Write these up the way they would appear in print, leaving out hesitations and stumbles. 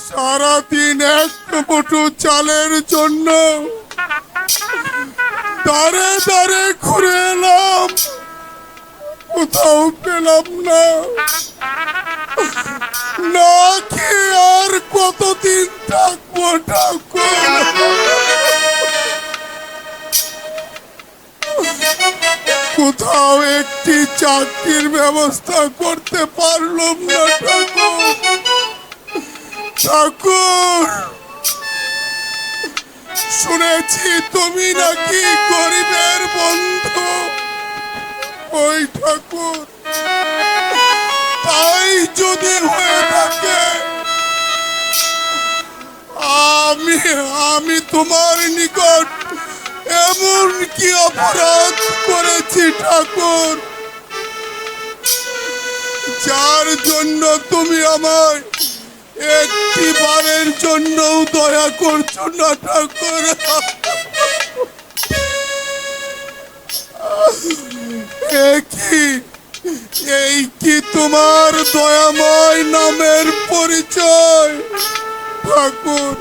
সারাদিন এক মুঠো চালের জন্য দাঁড়ে দাঁড়ে ঘুরে এলাম, কোথাও পেলাম না। না খেয়ে আর কতদিন থাকবো ঠাকুর? কোথাও একটি চাকরির ব্যবস্থা করতে পারলাম না ঠাকুর। ঠাকুর, শুনেছি তুমি নাকি গরিবের বন্ধু। ওই ঠাকুর, তাই যদি হয়ে থাকে আমি তোমার নিকট এমন কি অপরাধ করেছি ঠাকুর, যার জন্য তুমি আমার একটি বারের জন্য দয়া করছো না ঠাকুর? এই কি তোমার দয়াময় নামের পরিচয় ঠাকুর?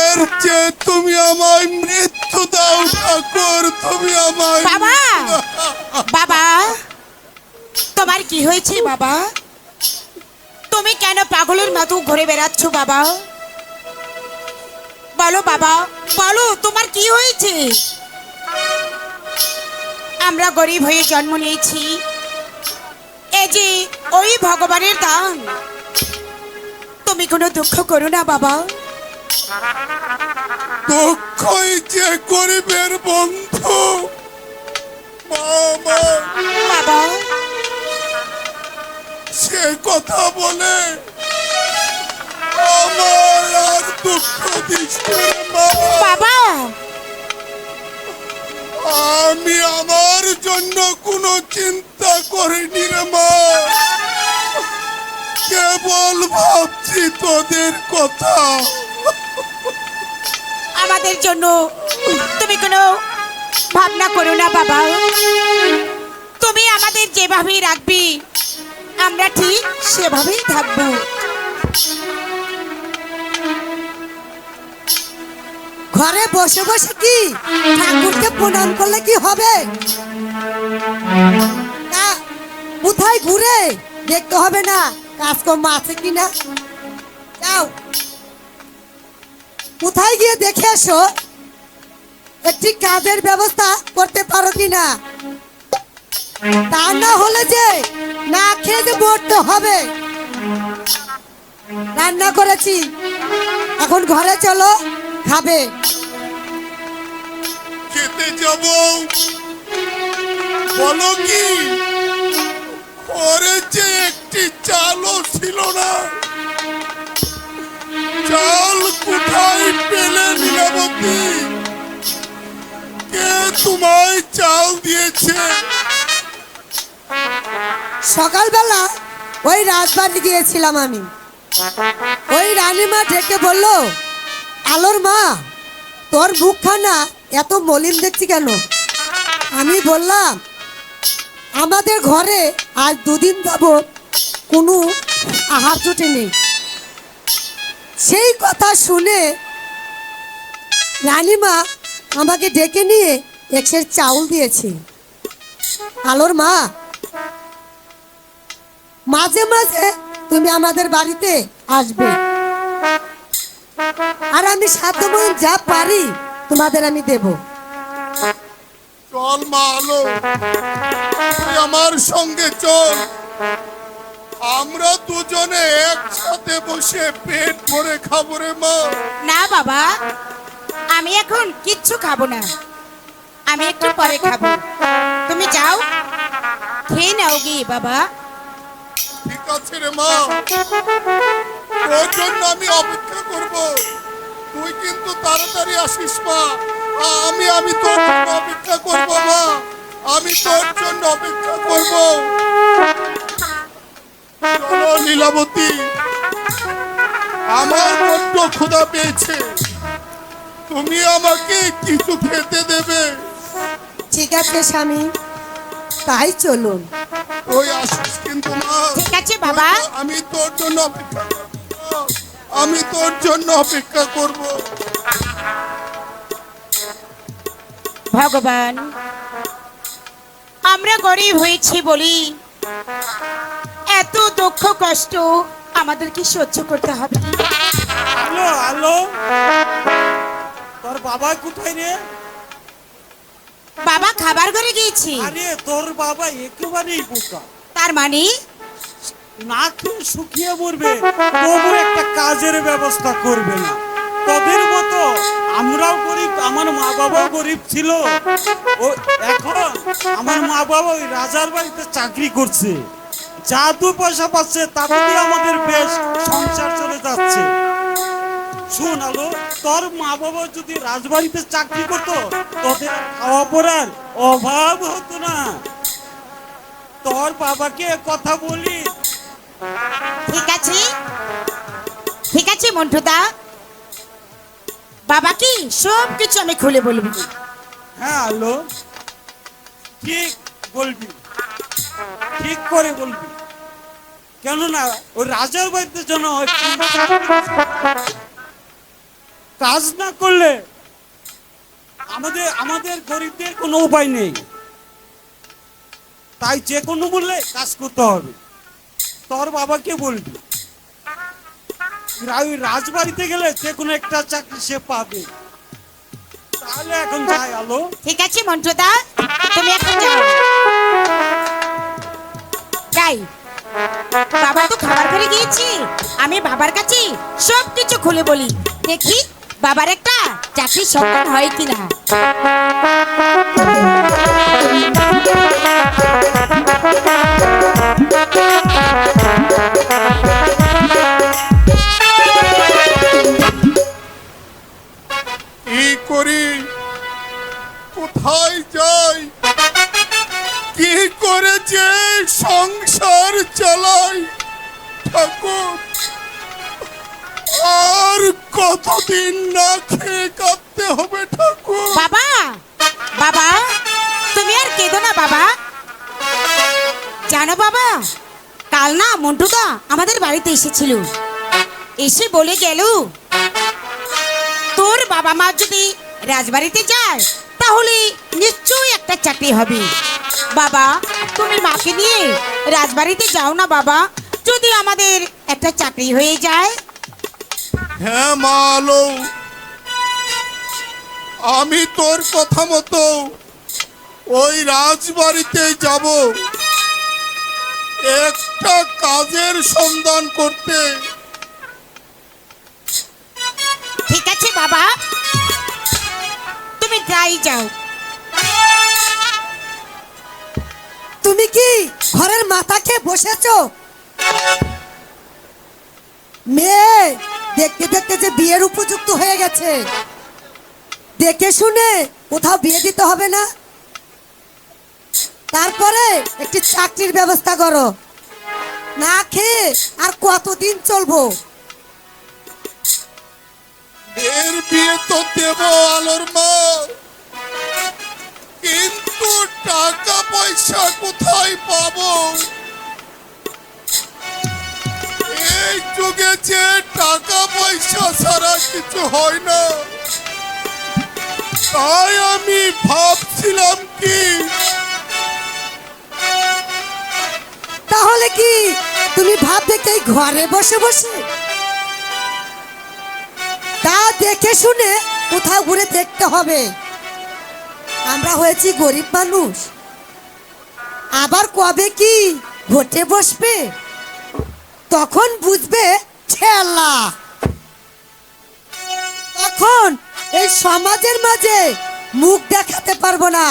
এর চেয়ে তুমি আমায় মৃত্যু দাও ঠাকুর, তুমি আমায়। বাবা, বাবা, তোমার কি হয়েছে বাবা? তুমি কেন পাগলের মতো ঘুরে বেড়াচ্ছ বাবা? বলো বাবা, বলো তোমার কি হয়েছে? আমরা গরিব হয়ে জন্ম নিয়েছি, এই যে ওই ভগবানের দান। তুমি কোনো দুঃখ করো না বাবা। দুঃখই যে গরিবের বন্ধু। বাবা, সে কথা বলে আমার আর দুঃখ দিস না বাবা। আমি আমার জন্য কোনো চিন্তা করিনি রে মা, কেবল ভাবছি তোদের কথা। আমাদের জন্য তুমি কোনো ভাবনা করো না বাবা। তুমি আমাদের যেভাবেই রাখবি আমরা ঠিক সেভাবেই থাকবো। ঘরে বসে বসে কি ঠাকুরকে প্রণাম করলে কি হবে? না, কোথায় ঘুরে দেখতে হবে না কাজকর্ম আছে কিনা। যাও, কোথায় গিয়ে দেখে এসো একটি কাজের ব্যবস্থা করতে পারো কিনা। তা না হলে যে না খেয়ে যে মরতে হবে। রান্না করেছি, এখন ঘরে চলো, খাবে। খেতে যাব বলো কি? ঘরে যে একটি চালও ছিল না। চাল কোথায় পেলে লীলাবতী? কে তোমায় চাল দিয়েছে? সকালবেলা ওই রাজবাড়ি গিয়েছিলাম আমি। ওই রানীমা ডেকে বলল, আলোর মা, তোর মুখখানা এত মলিন দেখছি কেন? আমি বললাম, আমাদের ঘরে আজ দুদিন যাবত কোনো আহার জুটে নেই। সেই কথা শুনে রানীমা আমাকে ডেকে নিয়ে একশের চাউল দিয়েছে। আলোর মা, মাঝে মাঝে তুমি আমাদের বাড়িতে আসবে, আর আমি সাধ্যমতো যা পারি তোমাদের আমি দেব। চল মা আলো, তুই আমার সঙ্গে চল। আমরা দুজনে একসাথে বসে পেট ভরে খাবো রে মা। না বাবা, আমি এখন কিচ্ছু খাবো না, আমি একটু পরে খাবো। তুমি যাও, খেয়ে নাও গিয়ে বাবা। ঠিক আছে রে মা, তোর জন্য আমি অপেক্ষা করব। তুই কিন্তু তাড়াতাড়ি আসিস মা। আমি তোর জন্য অপেক্ষা করব মা, আমি তোর জন্য অপেক্ষা করব। চলো লীলাবতী, আমার বড্ড ক্ষুধা পেয়েছে, তুমি আমাকে কিছু খেতে দেবে? ঠিক আছে স্বামী, তাই চলুন। ওই আসিস কিন্তু মা। ঠিক আছে বাবা। আমি তোর জন্য অপেক্ষা করব। আমি তোর জন্য অপেক্ষা করব। ভগবান, আমরা গরিব হয়েছি বলি এত দুঃখ কষ্ট আমাদেরকে সহ্য করতে হবে। হ্যালো হ্যালো, তোর বাবা কোথায় রে? বাবা খাবার ঘরে গিয়েছি। আরে তোর বাবা একেবারেই বোকা, তার মানে না খেয়ে শুকিয়ে মরবে, তবু একটা কাজের ব্যবস্থা করবে না। তোদের মতো আমরাও গরিব, আমার মা বাবাও গরিব ছিল। ও এখন আমার মা বাবা ওই রাজার বাড়িতে চাকরি করছে, যা দু পয়সা পাচ্ছে তাতে দিয়ে আমাদের বেশ সংসার চলে যাচ্ছে। শোন আলো, তোর মা বাবা যদি রাজবাড়িতে চাকরি করতো তোদের খাওয়া পড়ার অভাব হতো না। তোর বাবাকে কথা বলি। ঠিক আছে, ঠিক আছে মন্টুদা, বাবা কি সব কিছু আমি খুলে বলবো। হ্যাঁ আলো, ঠিক বলবি, ঠিক করে বলবি। কেননা ওই রাজার বাড়িতে যেন কাজ না করলে আমাদের আমাদের গরিবদের কোনো উপায় নেই। তাই যে কোনো মূল্যে কাজ করতে হবে। তোর বাবাকে বলবি ওই রাজবাড়িতে গেলে যে কোনো একটা চাকরি সে পাবে। তাহলে এখন যাই আলো। ঠিক আছে মন্টুদা, তুমি এখন যাও। যাই, বাবা তো খাবার ঘরে গিয়েছি, আমি বাবার কাছে সব কিছু খুলে বলি, দেখি বাবার একটা চাকরির সন্ধান হয় কিনা। কি করি, কোথায় যাই, কি করে যে সংসার চালাই ঠাকুর, আর কতদিন না খেয়ে কাঁদতে হবে ঠাকুর। বাবা, বাবা তুমি আর কেঁদো না বাবা। জানো বাবা, কাল না মন্টুদা আমাদের বাড়িতে এসেছিল, এসে বলে গেল তোর বাবা মা যদি রাজবাড়িতে যায় তাহলে নিশ্চয়ই একটা চাকরি হবে। বাবা তুমি মাকে নিয়ে রাজবাড়িতে যাও না বাবা, যদি আমাদের একটা চাকরি হয়ে যায়। হ্যাঁ মা আলো, আমি তোর কথা মতো ওই রাজবাড়িতে যাব একটা কাজের সন্ধান করতে। ঠিক আছে বাবা, তুমি যাই যাও। তুমি কি ঘরের মাথা খেয়ে বসেছো? মেয়ে দেখতে দেখতে যে বিয়ের উপযুক্ত হয়ে গেছে, দেখে শুনে কোথাও বিয়ে দিতে হবে না? তারপরে একটি চাকরির ব্যবস্থা করো, না খেয়ে আর কতদিন চলবো? এর বিয়ে তো দেব আলোর মা, কিন্তু টাকা পয়সা কোথায় পাবো? এই যুগে যে টাকা পয়সা ছাড়া কিছু হয় না, তাই আমি ভাবছিলাম কি তাহলে কি তুমি ভাববে কি ঘরে বসে বসে? তা দেখে শুনে কোথাও ঘুরে দেখতে হবে। আমরা হয়েছি গরিব মানুষ, আবার কবে কি ঘটে বসবে তখন বুঝবে ঠেলা। তখন এই সমাজের মাঝে মুখ দেখাতে পারবো না।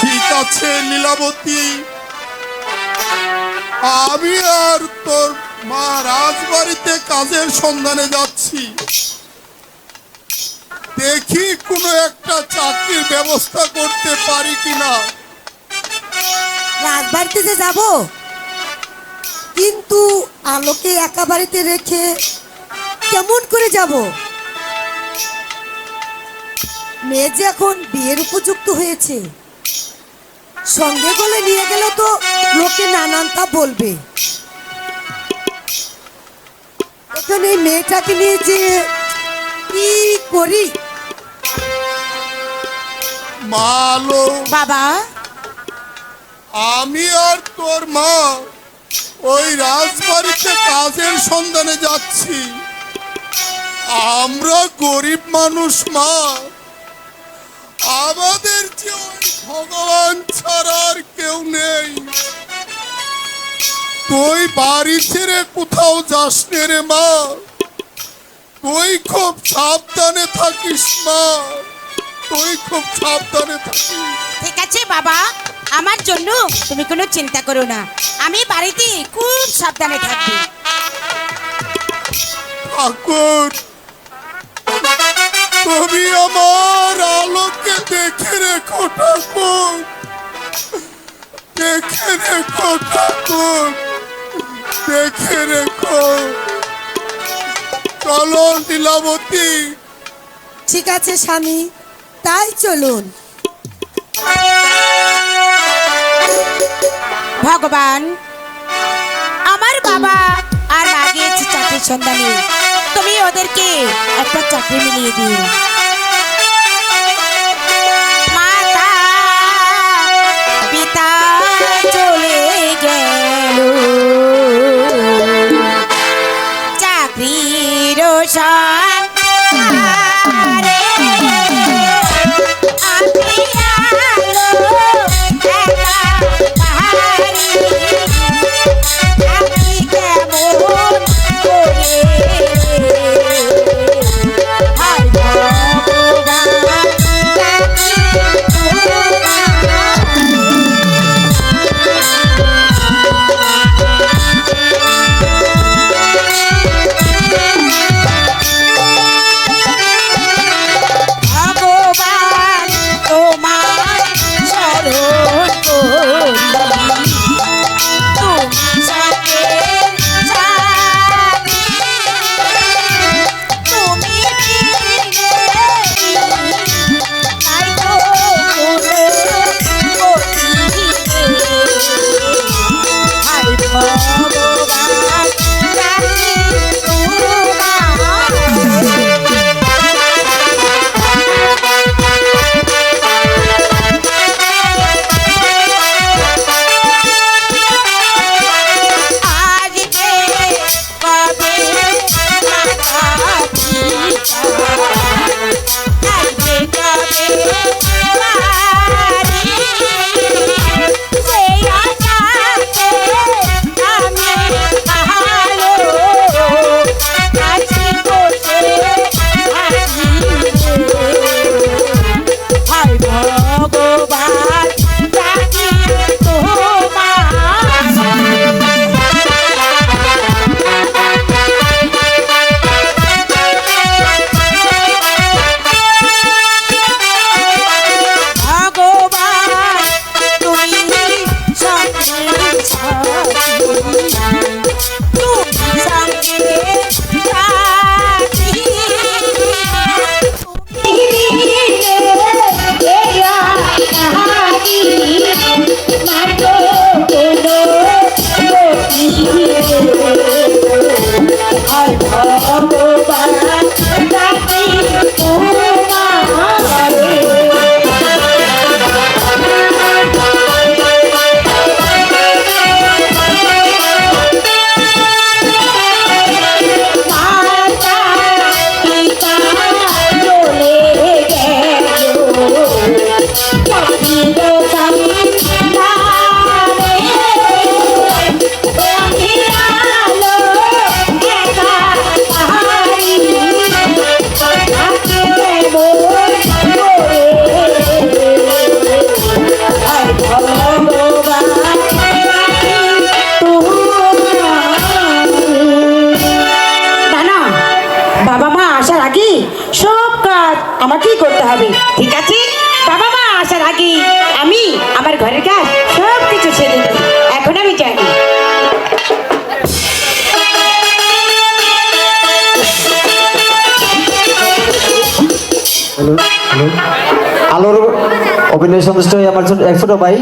ঠিক আছে লীলাবতী, আমি আর তোর মা রাজবাড়িতে কাজের সন্ধানে যাচ্ছি, দেখি কোনো একটা চাকরির ব্যবস্থা করতে পারি কিনা। রাজবাড়িতে যে যাব, কিন্তু আলোকে একা বাড়িতে রেখে কেমন করে যাব? মেয়ে যে এখন বিয়ের উপযুক্ত হয়েছে, সঙ্গে করে নিয়ে গেলে তো লোকে নানানটা বলবে। এখন এই মেয়েটাকে নিয়ে যে কি করি? মালো, বাবা আমি আর তোর মা ওই রাজবাড়িতে কাজের সন্ধানে যাচ্ছি। আমরা গরিব মানুষ মা, আমাদের যে ওই ভগবান ছাড়া আর কেউ নেই। তুই বাড়ি ছেড়ে কোথাও যাস নে রে মা, তুই খুব সাবধানে থাকিস মা, তুই খুব সাবধানে থাকিস। ঠিক আছে বাবা, আমার জন্য তুমি কোনো চিন্তা করো না, আমি বাড়িতে খুব সাবধানে থাকবো। ঠাকুর, তুমি আমার আলোকে দেখে রেখো ঠাকুর, দেখে রেখো ঠাকুর, দেখে রেখো। চলো লীলাবতী। ঠিক আছে স্বামী, তাই চলুন। ভগবান, আমার বাবা আর মা গিয়েছে চাকরির সন্ধানে, তুমি ওদেরকে একটা চাকরি মিলিয়ে দিও। মাতা পিতা চলে গেল, চাকরির সন্ধানে আমি আলো একা পাহাড়ি, আমি কেমন করে হায় ভগবান ডাকি ভগবান তোমার শরণ করি, তুমি সাথে সাথী, তুমি বিনে নাই তো কোনো গতি নেই। হায় ভগবান ডাকি আজকে কবে মাতা পিতা, আজকে কবে বাড়ি, সেই আশাতে আমি আলো আছি বসে আছি রে। হায় ভগবান ডাকি ভগবান, তুমি সঙ্গে সাথী, তুমি সঙ্গে সাথী, তুমি আর ভগবান ডাকি তোমারে। মাতা পিতা চলে গেল, চাকরির সন্ধানে আমি আলো একা পাহাড়ি, আমি কেমন করে হায় ভগবান ডাকি না, বাবা মা আসার আগে সব কাজ আমাকেই করতে হবে, ঠিক আছে? বাবা মা আসার আগে আমি আমার ঘরের কাজ সব কিছু ছেড়ে দেব। এখন আমি জানি হ্যালো হ্যালো আলোর অভিনয় সন্তুষ্ট হয়ে আমার এক ছোট ভাই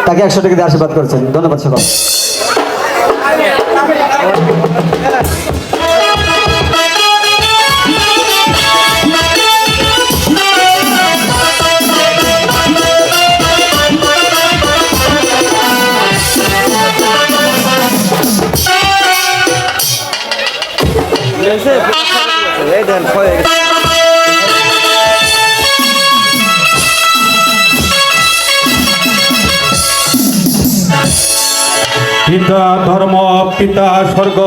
তাকে 100 টাকা দিয়ে আশীর্বাদ করছেন। ধন্যবাদ সকল। পিতা ধর্ম পিতা স্বর্গ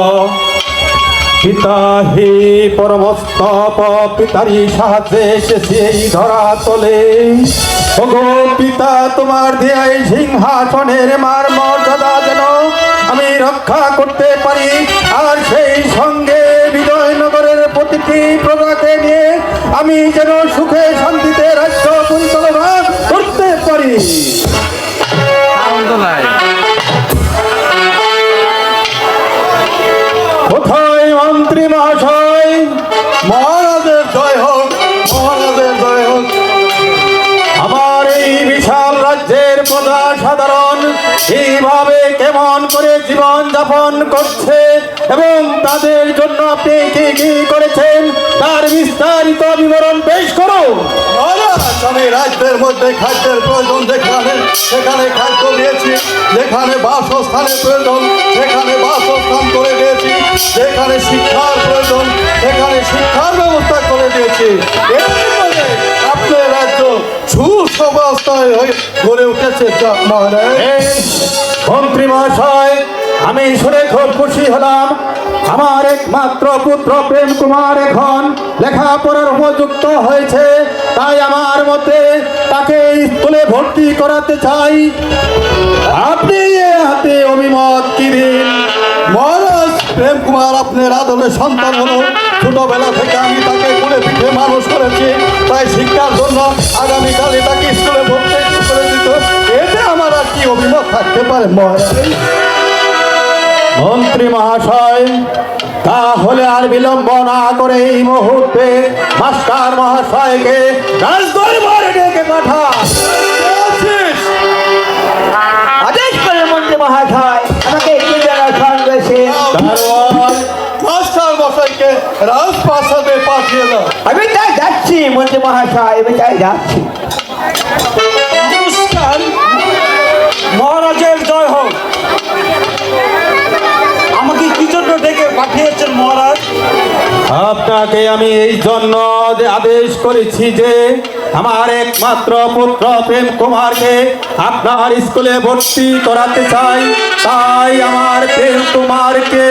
পিতা হি পরমস্তপ পিতারি সাহায্যে এসেছি এই ধরা তলে ওগো পিতা তোমার দেয় সিংহাসনের মার মর্যাদা যেন আমি রক্ষা করতে পারি আর সেই সঙ্গে বিজয়নগরের প্রতিটি প্রজাকে নিয়ে আমি যেন সুখে শান্তিতে রাজ্য পরিচালনা করতে পারি। কোথায় মন্ত্রী মহাশয়? মহারাজের জয় হোক, মহারাজের জয় হোক। আমার এই বিশাল রাজ্যের প্রজা সাধারণ এইভাবে কেমন করে জীবন যাপন করছে এবং তাদের জন্য আপনি কি কি করেছেন তার বিস্তারিত বিবরণ পেশ করো। মহারাজ, আমি রাজ্যের মধ্যে খাদ্যের প্রয়োজন যেখানে সেখানে খাদ্য দিয়েছি, যেখানে বাসস্থানের প্রয়োজন সেখানে বাসস্থান করে দিয়েছি, যেখানে শিক্ষার প্রয়োজন সেখানে শিক্ষার ব্যবস্থা করে দিয়েছি। এইভাবে আপনার রাজ্য সুব্যবস্থায় হয়ে গড়ে উঠেছে মহারাজ। মন্ত্রী মহাশয়, আমি শুনে খুব খুশি হলাম। আমার একমাত্র পুত্র প্রেম কুমার এখন লেখাপড়ার উপযুক্ত হয়েছে, তাই আমার মতে তাকে স্কুলে ভর্তি করাতে চাই। আপনি এ হাতে অভিমত কি দিন? মহারাজ, প্রেম কুমার আপনার আদরের সন্তান হলো। ছোটবেলা থেকে আমি তাকে কোলে পিঠে মানুষ করেছি, তাই শিক্ষার জন্য আগামীকালে তাকে স্কুলে ভর্তি করে দিত। এতে আমার আর কি অভিমত থাকতে পারে মহারাজ? মন্ত্রী মহাশয়, তাহলে আর বিলম্ব না করে এই মুহূর্তে মাস্টার মহাশয়কে রাজদরবারে ডেকে পাঠা। আদেশ করে মন্ত্রী মহাশয়, আমাকে একটু জানার রয়েছে। দারোয়ান, মাস্টার মশাইকে রাজপ্রাসাদে পাঠিয়ে দাও। আমি তাই যাচ্ছি মন্ত্রী মহাশয়, আমি তাই যাচ্ছি। নমস্কার, মহারাজের জয় হোক। আমাকে কি জন্য ডেকে পাঠিয়েছেন মহারাজ? আপনাকে আমি এই জন্য আদেশ করেছি যে আমার একমাত্র পুত্র প্রেম কুমারকে আপনার স্কুলে ভর্তি করাতে চাই। তাই আমার প্রেম কুমারকে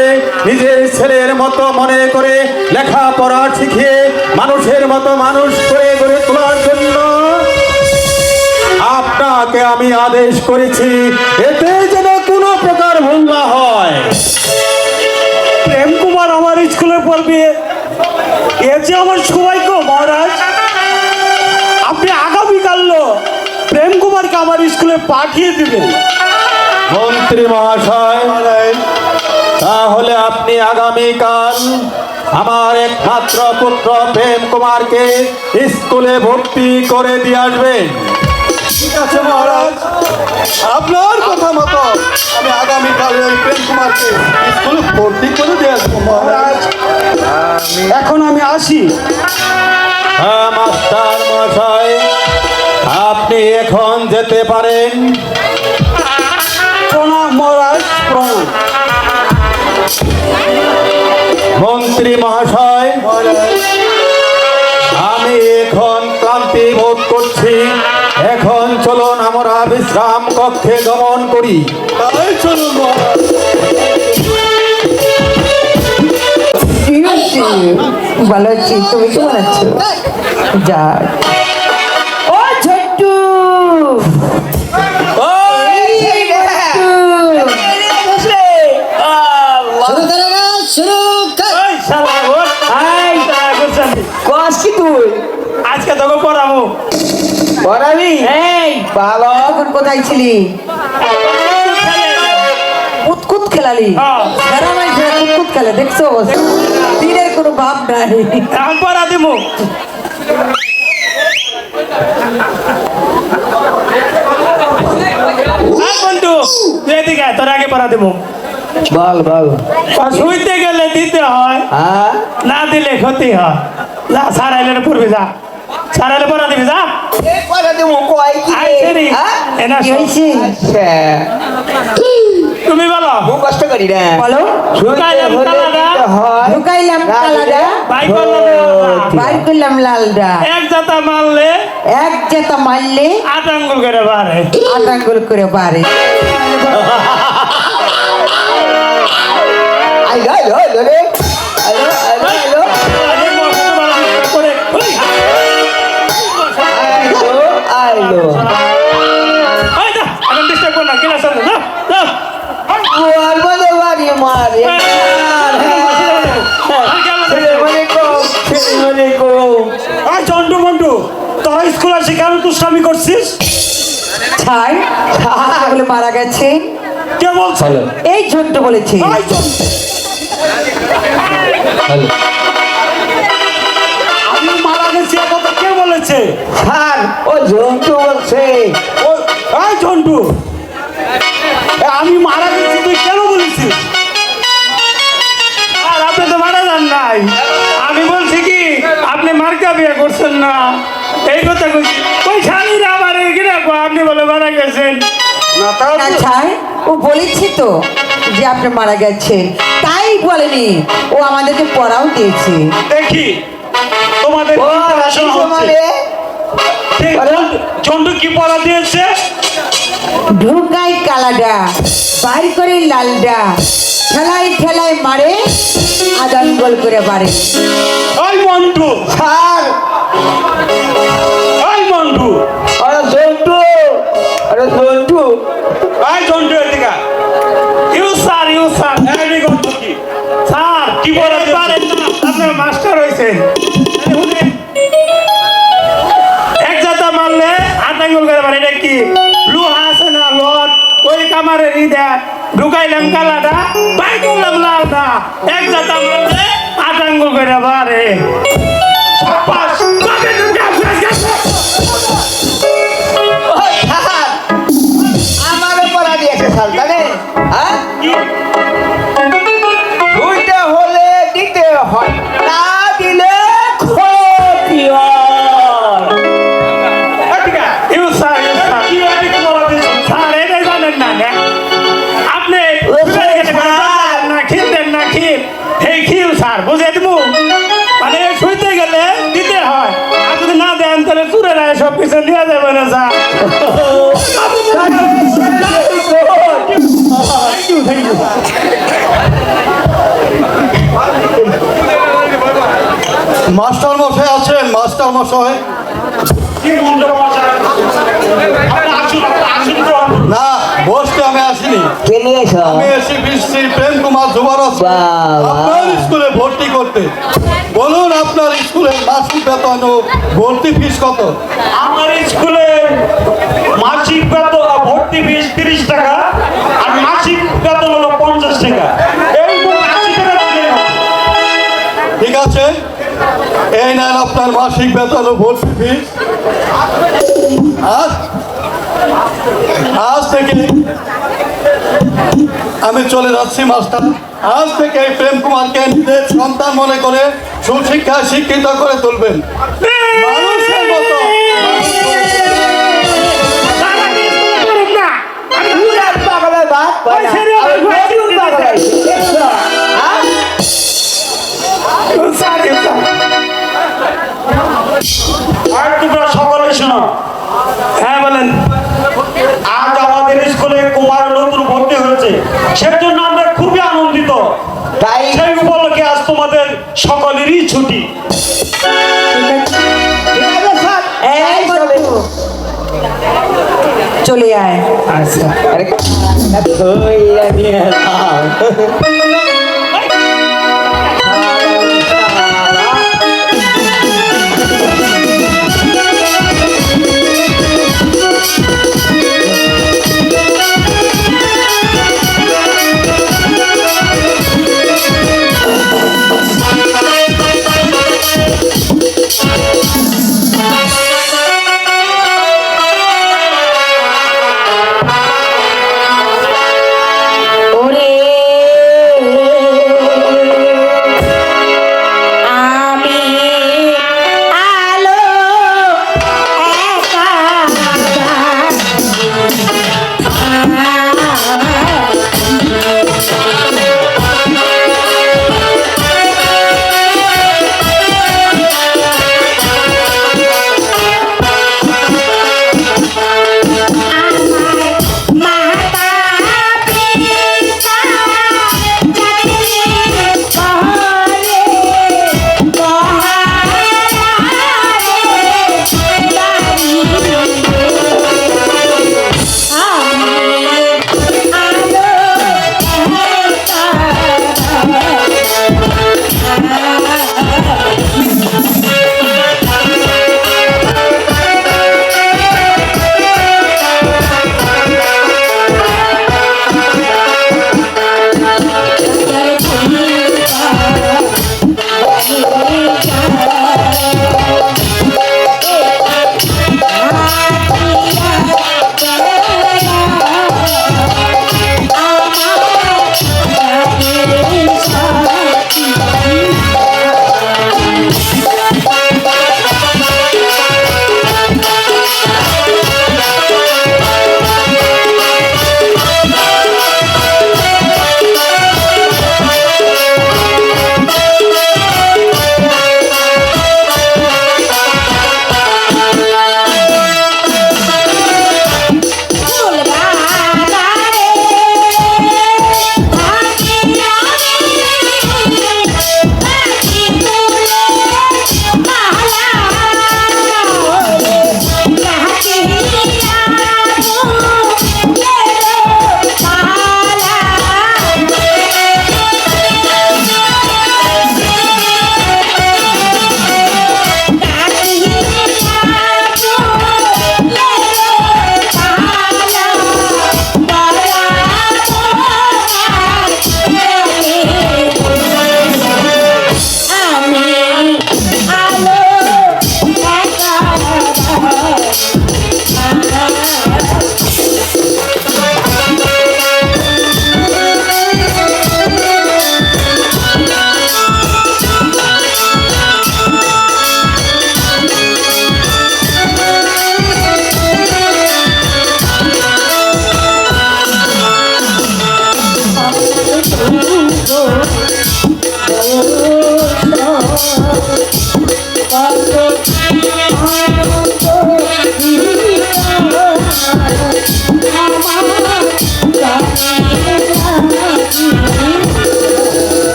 নিজের ছেলের মতো মনে করে লেখাপড়া শিখিয়ে মানুষের মতো মানুষ করে গড়ে তোলার জন্য আপনাকে আমি আদেশ করেছি, এতে যেন কোনো প্রকার ভুল না হয়। প্রেম কুমার আমার স্কুলে পড়বে, এ যে আমার সৌভাগ্য মহারাজ। আপনি আগামীকাল প্রেম কুমারকে আমার স্কুলে পাঠিয়ে দিবেন। মন্ত্রী মহাশয়, তাহলে আপনি আগামীকাল আমার একমাত্র পুত্র প্রেম কুমারকে স্কুলে ভর্তি করে দিয়ে আসবেন। ঠিক আছে মহারাজ, আপনার কথা মতো আমি আগামীকাল ওই প্রেম কুমারকে স্কুলে ভর্তি করে দিয়ে আসবো মহারাজ। এখন আমি আসি। হ্যাঁ মাস্টার মহাশয়, আপনি এখন যেতে পারেন। প্রণাম মহারাজ, প্রণাম। মন্ত্রী মহাশয়, আমি এখন ক্লান্তি বোধ করছি, এখন চলুন আমরা বিশ্রাম কক্ষে গমন করি। তাই চলুন মহারাজ। ভালো আছি, তুমি কেমন আছো? যা ও ছোট্টু, আজকে তোকে পড়াবো। পড়াবি? এই ভালো, এখন কোথায় ছিলি? কুতকুত খেলালি? খেলা নাই, কুতকুত খেলে দেখছো? দিনের কোনো ভাব নাই। এখন পড়া দিব। বন্ধু তুই এদিকে আয়, তোর আগে পড়া দেবো। বল বল। শুইতে গেলে দিতে হয়, হ্যাঁ, না দিলে ক্ষতি হয়। যা সারাইলে পড়বি, যা সারাইলে পড়া দিবি, যা। পড়া দেবো কয় কি? আয়, সেরি। হ্যাঁ? এনা কি হয়েছে? আচ্ছা। তুমি বলো খুব কষ্ট করি না বলো ঢুকাইলাম কালাডা ঢুকাইলাম কালাডা বাই করলাম বাইর করলাম লালডা এক জাতা মারলে এক জেতা মারলে 8 আঙ্গুল করে বাড়ে 8 আঙ্গুল করে বাড়ে আইলো আইলো আইলো রে আইলো আইলো আইলো আরে মস্ত বড় চিৎকার করে ওই আইলো আইলো ওই যা এখন ডিস্টার্ব কর না কিনা চল না গোয়াল বলে বাড়ি মারে আয় চন্ডু মন্ডু তোরা স্কুল আসে কেন দুষ্টামি করছিস? ছাই বলে মারা গেছে কে বলছে? এই ঝন্টু বলেছে আয় চন্ডু। আমি মারা গেছি এ কথা কে বলেছে? স্যার ও জন্টু বলছে আয় চন্ডু আমি মারা গেছি তুই কেন বলেছিস? আর আপনি তো মারা যান নাই আমি বলছি কি আপনি মার্কা বিয়ে করছেন না এই কথা কইছি ওই স্বামীরা আমার এগিয়ে আপনি বলে মারা গেছেন না তাও না ছাই ও বলেছি তো যে আপনি মারা গেছেন তাই বলেনি ও আমাদেরকে পড়াও দিয়েছে দেখি তোমাদের ও কি পড়াশোনা রাখিস হচ্ছে? মানে ঠিক, চন্ডু কি পড়া দিয়েছে? ঢুকাই কালাডা বাইর করে লালডা ঠেলাই ঠেলাই মারে আদান গোল করে বাড়ে ওই মন্টু স্যার ওই মন্টু আরে জন্টু আরে জন্টু আয় চন্ডু এদিকে ইউ স্যার এই গল্প কি স্যার কি বলা দিয়েছে? পারেন না আপনার মাস্টার হয়েছেন এক জাতা মারলে 8 আঙ্গুল করে বাড়ে এটা কি লোহা আছে না লোহার ওই কামারে রিদা ঢুকাইলাম কালাডা বাই করলাম লালডা এক জাতা মারলে 8 আঙ্গুল করে বাড়ে পাস কবে ঢুকা ফেস গেছে ও স্যার আমারও পড়া দিয়েছে স্যার জানেন হ্যাঁ দুইটা হলে দিতে হয় না দিলে ক্ষতি হয় ইউ স্যার কি আমি কি বলা দিয়েছে? স্যার এটা জানেন না না আপনি না খিলবেন না খিল এই খিল স্যার বুঝে দিব মানে শুইতে গেলে দিতে হয় আর যদি না দেন তাহলে চুরে রায় সব কিছু নিয়ে যাবে না স্যার মাস্টার মশাই আছেন মাস্টার মশাই কি মন্টু মশাই? আপনি আসুন তো। না বসতে আমি আসিনি কে নিয়ে এসো আমি এসে শ্রী প্রেম কুমার যুবরাজ বাবা। আপনার স্কুলে ভর্তি করতে বলুন আপনার স্কুলের মাসিক বেতন ও ভর্তি ফিস কত আমার স্কুলে মাসিক বেতন ভর্তি ফিস 30 টাকা আর মাসিক বেতন হলো 50 টাকা এই মোট 80 টাকা দিলেই হবে। ঠিক আছে এই নেন আপনার মাসিক বেতন ও ভর্তি ফিস আজ থেকে আমি চলে যাচ্ছি মাস্টার আজ থেকে এই প্রেম কুমারকে নিজের সন্তান মনে করে সুশিক্ষায় শিক্ষিত করে তুলবেন মানুষের মতো স্যার, আমি স্কুলে করুন না আমি পুরা পাগলের বাপ ওই ছেড়ে আর ওই ঘরে নতুন ঢুকে পাগল দিতে। আইছে, দেখছো? হ্যাঁ? স্যার আর তোমরা সকলে শোনো হ্যাঁ বলেন আজ আমাদের স্কুলে কুমার নতুন ভর্তি হয়েছে সেজন্য আমরা খুবই আনন্দিত তাই সেই উপলক্ষে আজ তোমাদের সকলেরই ছুটি ঠিক আছে স্যার এই চলে। মন্টু, চলে আয় আচ্ছা আরে ধইরা নিয়ে নাও। ওরে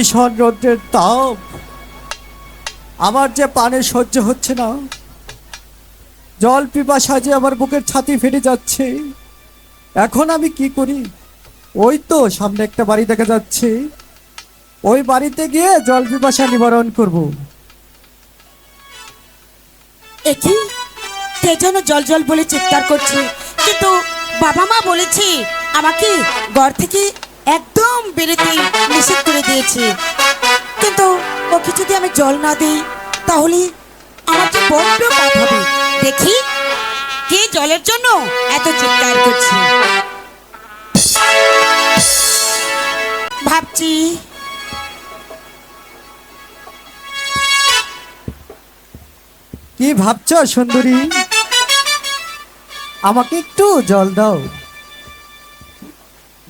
ভীষণ রৌদ্রের তাপ, আমার যে পানে সহ্য হচ্ছে না। জল পিপাসায় যে আমার বুকের ছাতি ফেটে যাচ্ছে। এখন আমি কি করি? ওই তো সামনে একটা বাড়ি দেখা যাচ্ছে, ওই বাড়িতে গিয়ে জল পিপাসা নিবারণ করব। একি কে যেন জল জল বলে চিৎকার করছে, কিন্তু বাবা মা বলেছে আমাকে ঘর থেকে একদম বেরোতে নিষেধ করে দিয়েছে। কিন্তু ওকে যদি আমি জল না দিই তাহলে আমার যে বড্ড পাপ হবে। দেখি কে জলের জন্য এত চিৎকার করছে। ভাবছি কি ভাবছ সুন্দরী? আমাকে একটু জল দাও।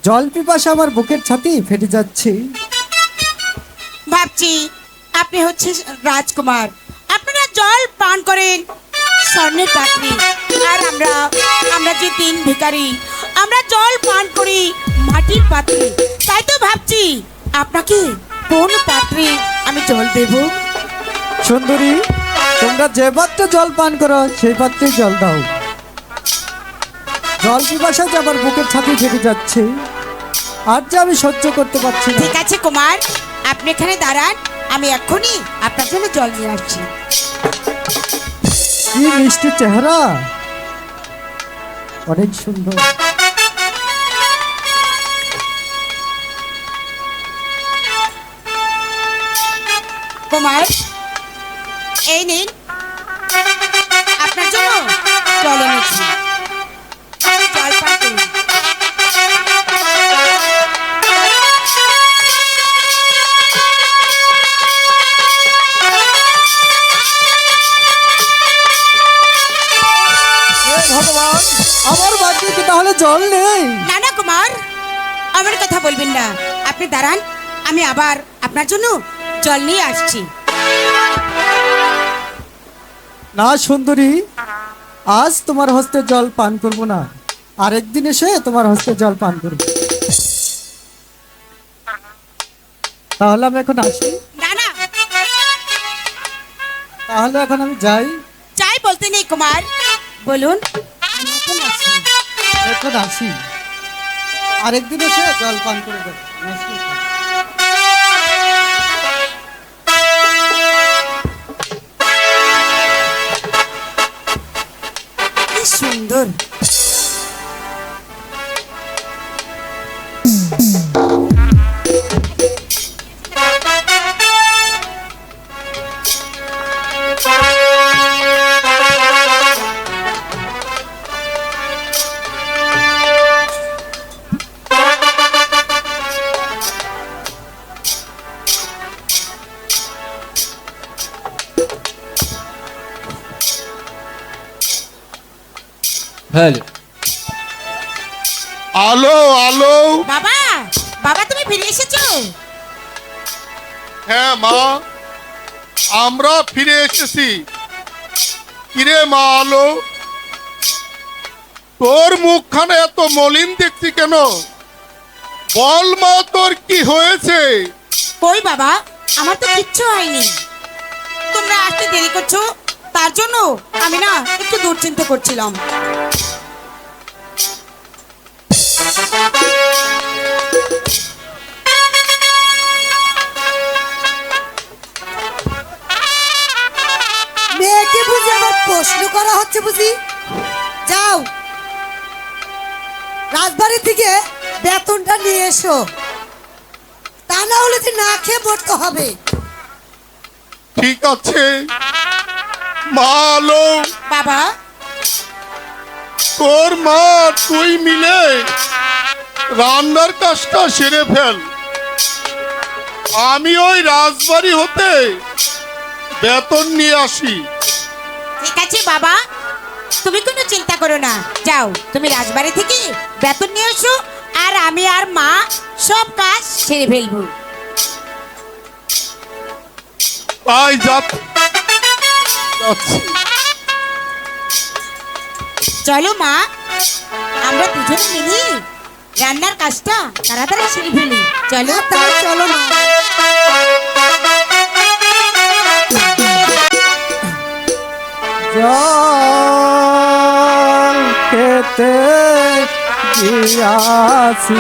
জল পিপাসা আমার বুকের ছাতি ফেটে যাচ্ছে। ভাবছি আপনি হচ্ছে রাজকুমার, আপনারা জল পান করেন স্বর্ণের পাত্রে, আর আমরা যে তিন ভিখারি আমরা জল পান করি মাটির পাত্রে। তাই তো ভাবছি আপনাকে কোন পাত্রে আমি জল দেব। সুন্দরী, তোমরা যে পাত্রে জল পান করো সেই পাত্রে জল দাও। জল পিপাসা যে আমার বুকের ছাতি ফেটে যাচ্ছে, আর যে আমি সহ্য করতে পারছি না। ঠিক আছে কুমার, আপনি এখানে দাঁড়ান, আমি এক্ষুনি আপনার জন্য জল নিয়ে আসছি। কি মিষ্টি চেহারা, অনেক সুন্দর। কুমার, এই নিন আপনার জন্য জল এনেছি, আপনি জল পান করুন। ভগবান, আমার বাড়িতে কি তাহলে জল নেই? না না কুমার, আমার কথা বলবেন না, আপনি দাঁড়ান, আমি আবার আপনার জন্য জল নিয়ে আসছি। না সুন্দরী, আজ তোমার হস্তে জল পান করব না, আরেকদিন এসে তোমার হস্তে জল পান করব। তাহলে আমি এখন আসি? না না, তাহলে এখন আমি যাই? চাই বলতে নেই কুমার, বলুন। আমি এখন আসি। এখন আসি, আরেকদিন এসে জল পান করে দেবো। কি সুন্দর। হ্যালো, আলো আলো। বাবা, বাবা তুমি ফিরে এসেছো? হ্যাঁ মা, আমরা ফিরে এসেছি। কিরে মা আলো, তোর মুখখানে এত মলিন দেখছি কেন? বল মা, তোর কি হয়েছে? কই বাবা, আমার তো কিচ্ছু হয়নি। তোমরা আসতে দেরি করছো, তার জন্য আমি না একটু দুশ্চিন্তা করছিলাম। মেয়েকে বুঝি আবার প্রশ্ন করা হচ্ছে বুঝি? যাও, রাজবাড়ি থেকে বেতনটা নিয়ে এসো, তা না হলে যে না খেয়ে মরতে হবে। ঠিক আছে মা আলো, বাবা, তোর মা তুই মিলে রান্নার কাজটা সেরে ফেল। আমি ওই রাজবাড়ি হতে বেতন নিয়ে আসি। ঠিক আছে বাবা, তুমি কোনো চিন্তা করো না। যাও, তুমি রাজবাড়ি থেকে বেতন নিয়ে এসো, আর আমি আর মা সব কাজ সেরে ফেলবো। তাই যাচ্ছি। চলো মা, আমরা দুজন মিলে রান্নার কাজটা তাড়াতাড়ি সেরে ফেলি। চলো তাই চলো মা। জল খেতে গিয়াছিলাম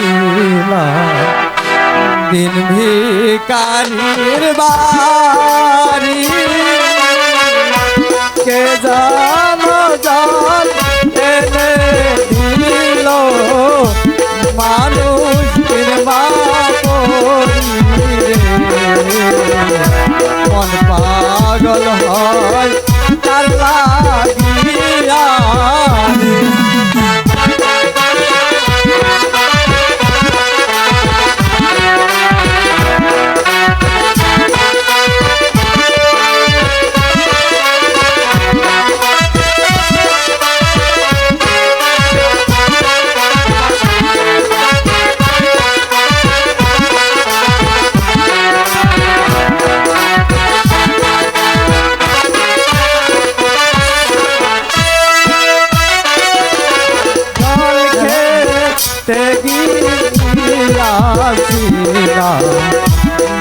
দিন ভিকারির বাড়ি কে জানো জল এনে দিল মানুষ মন পাগল হয় তার লাগিয়া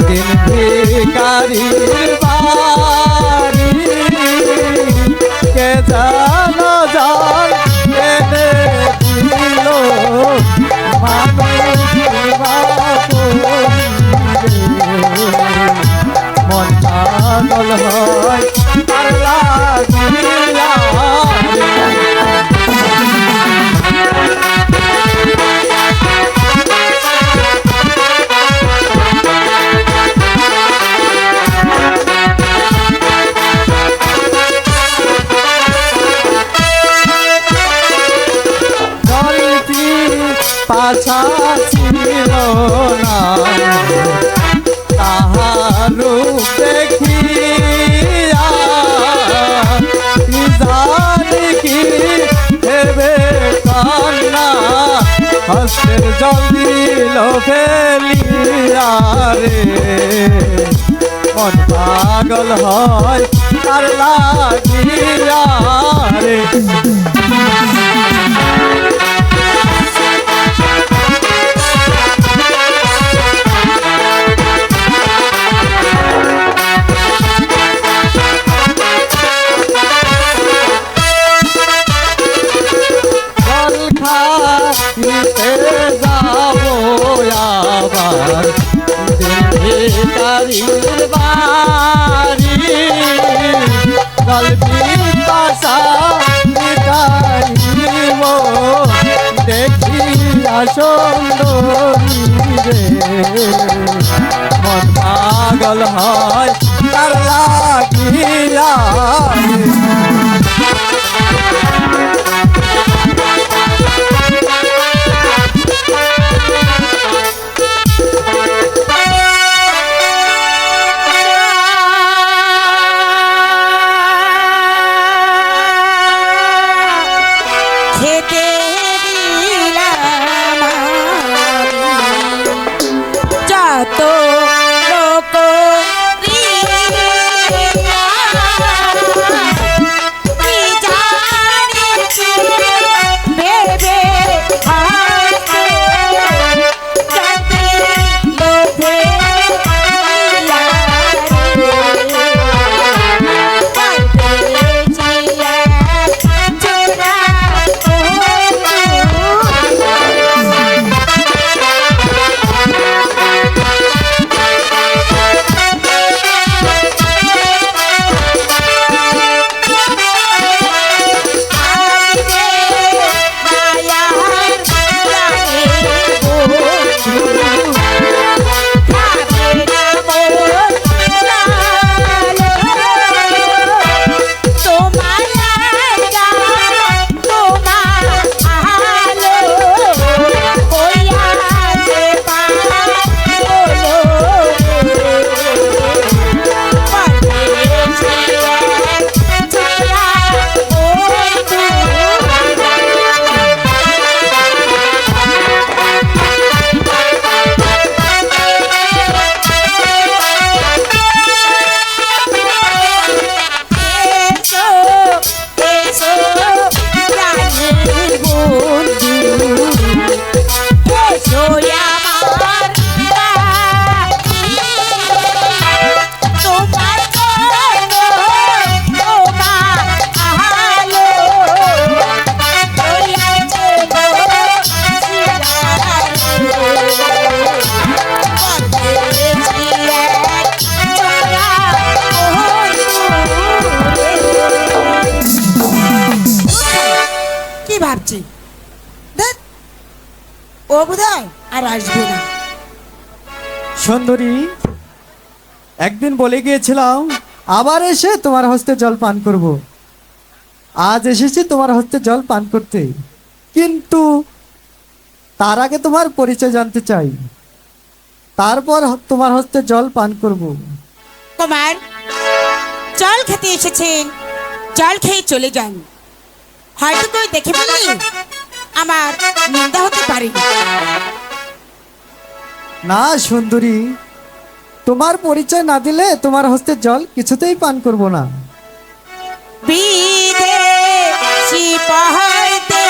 দিন ভিকারির বাড়ি কে জানো জল এনে দিল মন পাগল হয় আর লাগিয়া পাছা ছিল না তাহারু দেখিয়া জানি কি হেবে কান্না হস্তের জল দিল ফেলিয়া রে মন পাগল হয় আর লাগিয়া রে ভিকারির বাড়ি গল্পি পাশা ভিকারিব দেখিয়া সুন্দরী রে মন পাগল হয় তার লাগিয়া খেতে দিলাম যত লোক বোধহয় আর আসবে না। সুন্দরী, একদিন বলে গিয়েছিলাম আবার এসে তোমার হস্তে জল পান করব। আজ এসেছি তোমার হস্তে জল পান করতে, কিন্তু তার আগে তোমার পরিচয় জানতে চাই, তারপর তোমার হস্তে জল পান করব। কুমার, জল খেতে এসেছেন, জল খেয়ে চলে যান। হয়তো কেউ দেখে ফেললে আমার নিন্দা হতে পারে। না সুন্দরী, তোমার পরিচয় না দিলে তোমার হস্তে জল কিছুতেই পান করব না। বিদেশি পহইতে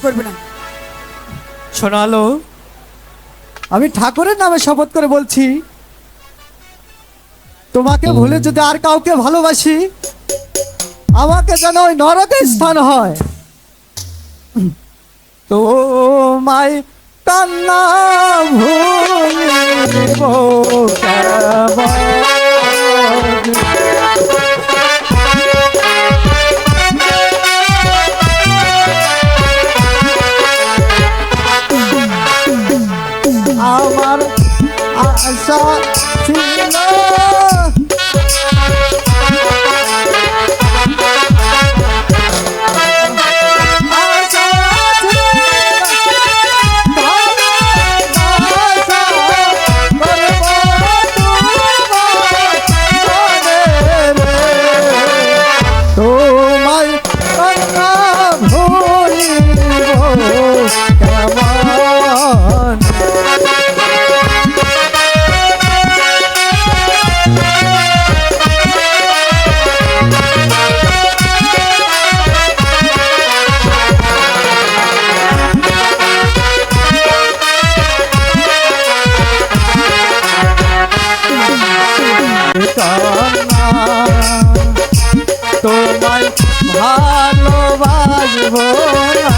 করবে না। শোনালো, আমি ঠাকুরের নামে শপথ করে বলছি, তোমাকে ভুলে যদি আর কাউকে ভালোবাসি, আমাকে যেন ওই নরকে স্থান হয়। তো মাই কান্না ভুলিব কেমন? আমার আশা ছিল আশা ছিল ভালোবাসা করব তোমায় কান্না ভুলিব কেমন? তোমায় ভালোবাসব না,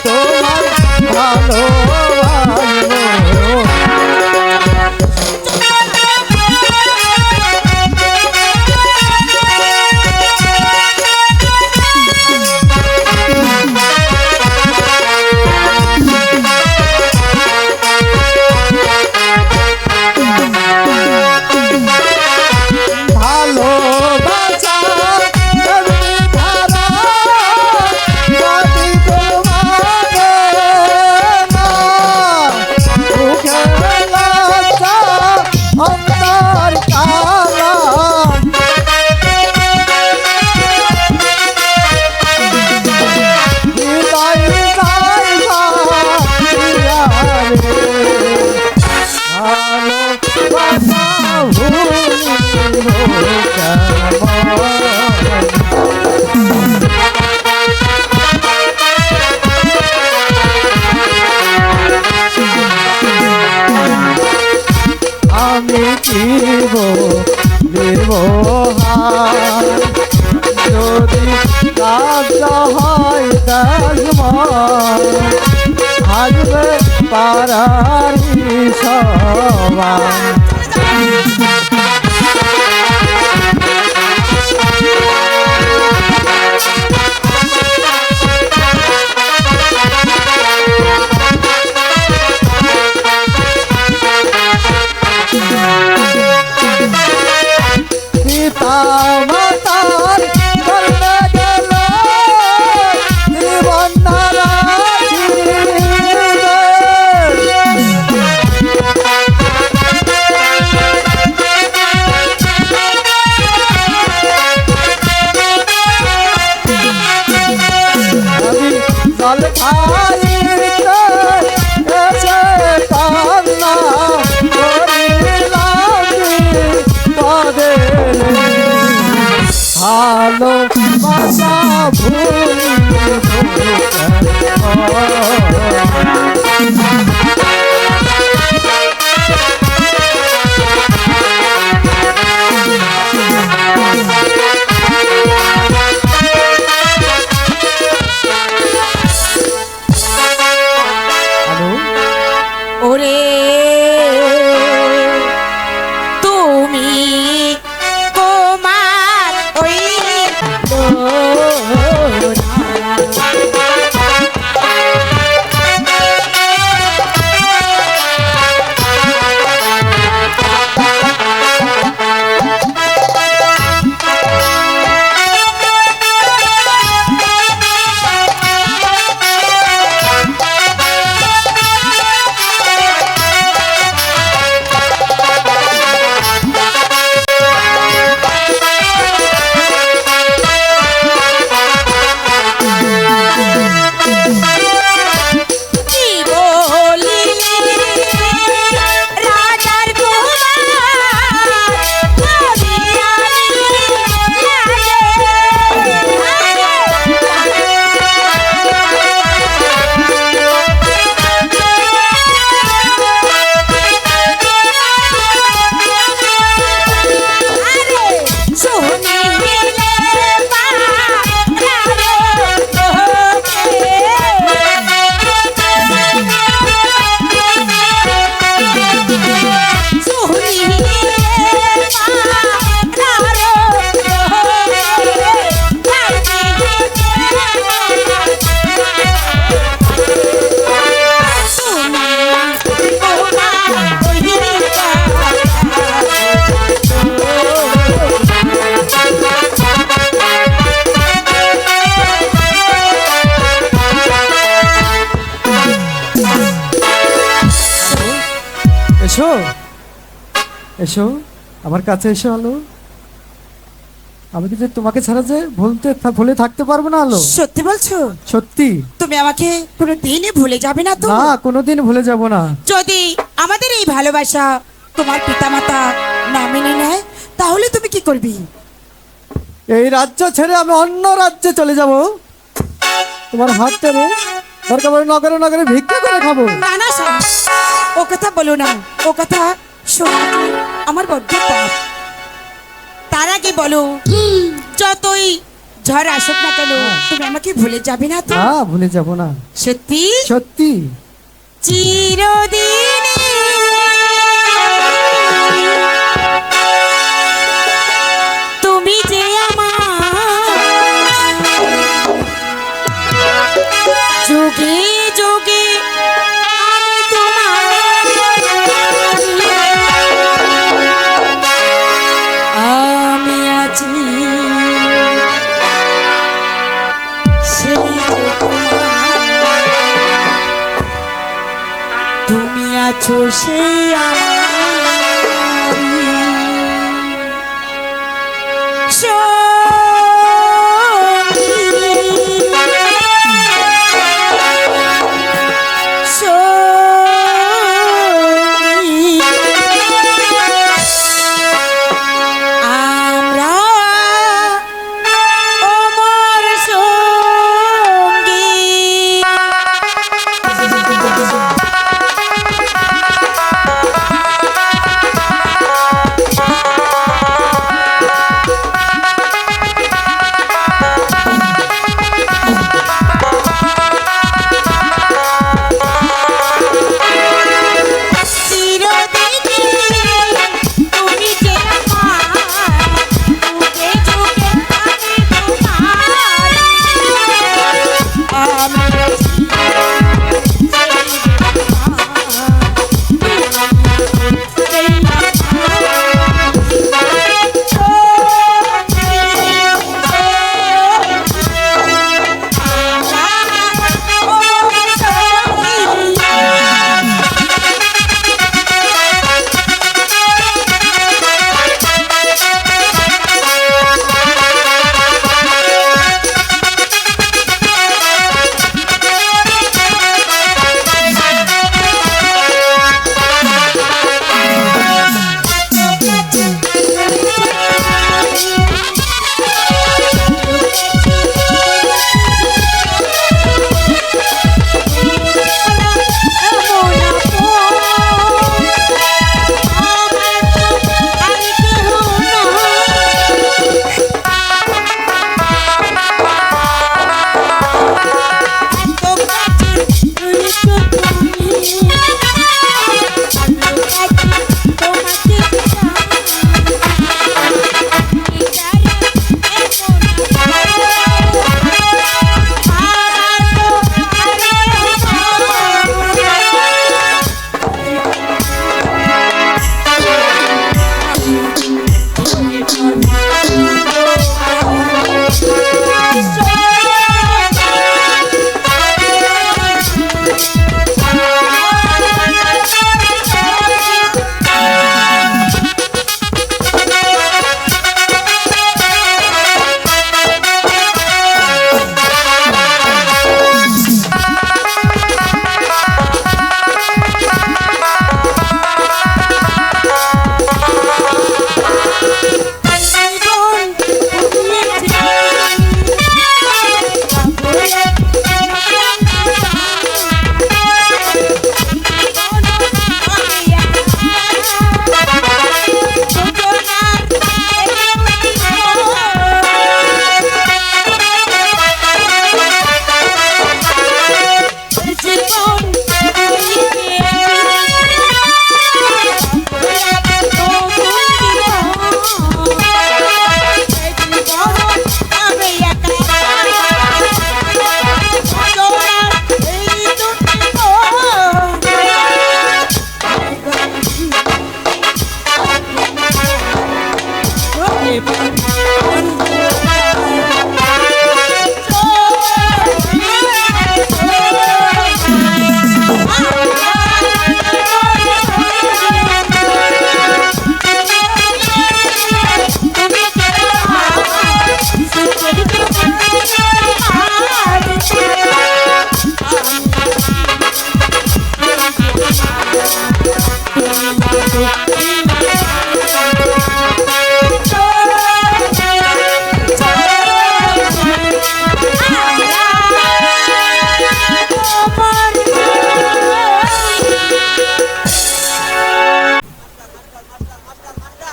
তোমায় ভালোবাসব। ভালোবাসা এমনি ধারা যদি তোমাকে না মুখে লজ্জা অন্তর কালা হৃদয় যাইবা দিয়া রে ভালোবাসা ভুলিব কেমন? আমি জীব নির্মহার যদি কাজ হয় দাসমান আসবে পারারি সবাই। পিতা মাতার করলে গেল জীবন আমি জল খাইতে এসে কান্না করিলাম পদে ভালোবাসা ভুলিব কেমন? ওরে তুমি তোমার ওই এসো আমার কাছে এসো আলো। আমি কি যে তোমাকে ছাড়া যে ভুলে থাকতে পারবো না আলো? সত্যি বলছো? সত্যি। তুমি আমাকে কোনো দিনই ভুলে যাবে না তো? না, কোনোদিন ভুলে যাব না। যদি আমাদের এই ভালোবাসা তোমার পিতামাতা না মেনে নেয় তাহলে তুমি কি করবি? এই রাজ্য ছেড়ে আমি অন্য রাজ্যে চলে যাব। তোমার হাত ধরে দরকার পড়লে নগরে নগরে ভিক্ষা করে খাবো। না না শোন, ও কথা বলো না, ও কথা শোনা আমার বড্ড পাপ। তার আগে বলো, যতই ঝড় আসুক না কেন তুমি আমাকে ভুলে যাবে না তো? না, ভুলে যাব না। সত্যি? সত্যি। চিরদিন তুমি যে আমার যুগে যুগে আমি তোমার, আমি আছি সেই যে তোমার, তুমি আছো সেই আমার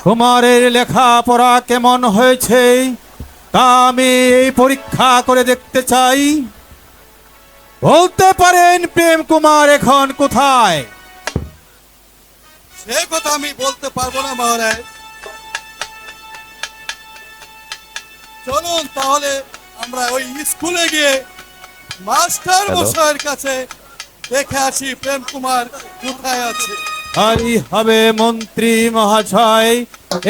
কুমারের লেখাপড়া কেমন হয়েছে তা আমি এই পরীক্ষা করে দেখতে চাই। বলতে পারেন প্রেম কুমার এখন কোথায়? সে কথা আমি বলতে পারবো না মহারাজ। চলুন তাহলে আমরা ওই স্কুলে গিয়ে মাস্টার মশাইয়ের কাছে দেখে আসি প্রেম কুমার কোথায় আছে। তাই হবে মন্ত্রী মহাশয়।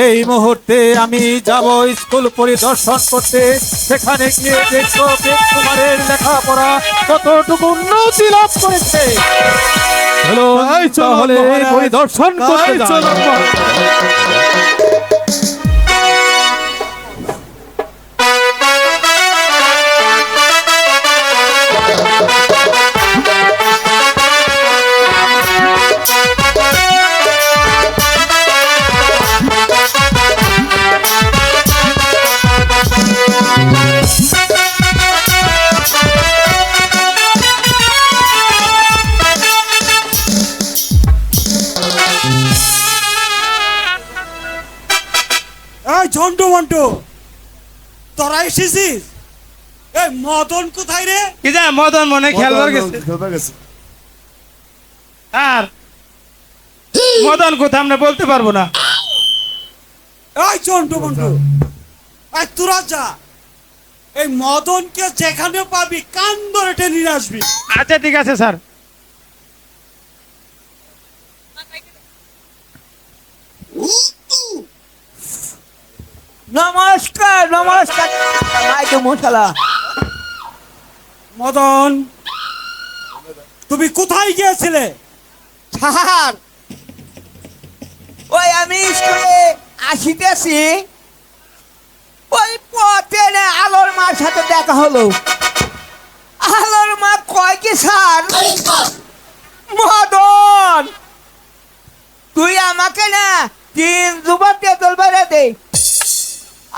এই মুহূর্তে আমি যাব স্কুল পরিদর্শন করতে। সেখানে গিয়ে দেখবো প্রেম কুমারের লেখাপড়া কতটুকু উন্নতি লাভ করেছে। চলুন তাহলে পরিদর্শন করতে যাই। এই ঝন্টু মন্টু, তোরা এসেছিস? এই মদন কোথায় রে? কি জানি মদন মনে খেলবার গেছে। আর মদন কোথায় আমরা বলতে পারবো না। এই ঝন্টু মন্টু, এই তোরা যা, এই মদনকে যেখানে পাবি কান ধরে টেনে নিয়ে আসবি। আচ্ছা ঠিক আছে স্যার। নমস্কার নমস্কার মশালা। মদন, তুমি কোথায় গিয়েছিলে? স্যার, ওই আমি স্কুলে আসিতেছি, ওই পথে না আলোর মার সাথে দেখা হলো। আলোর মা কয় কি স্যার, মদন তুই আমাকে না 3 দুবার তেঁতুল বেড়ে দে।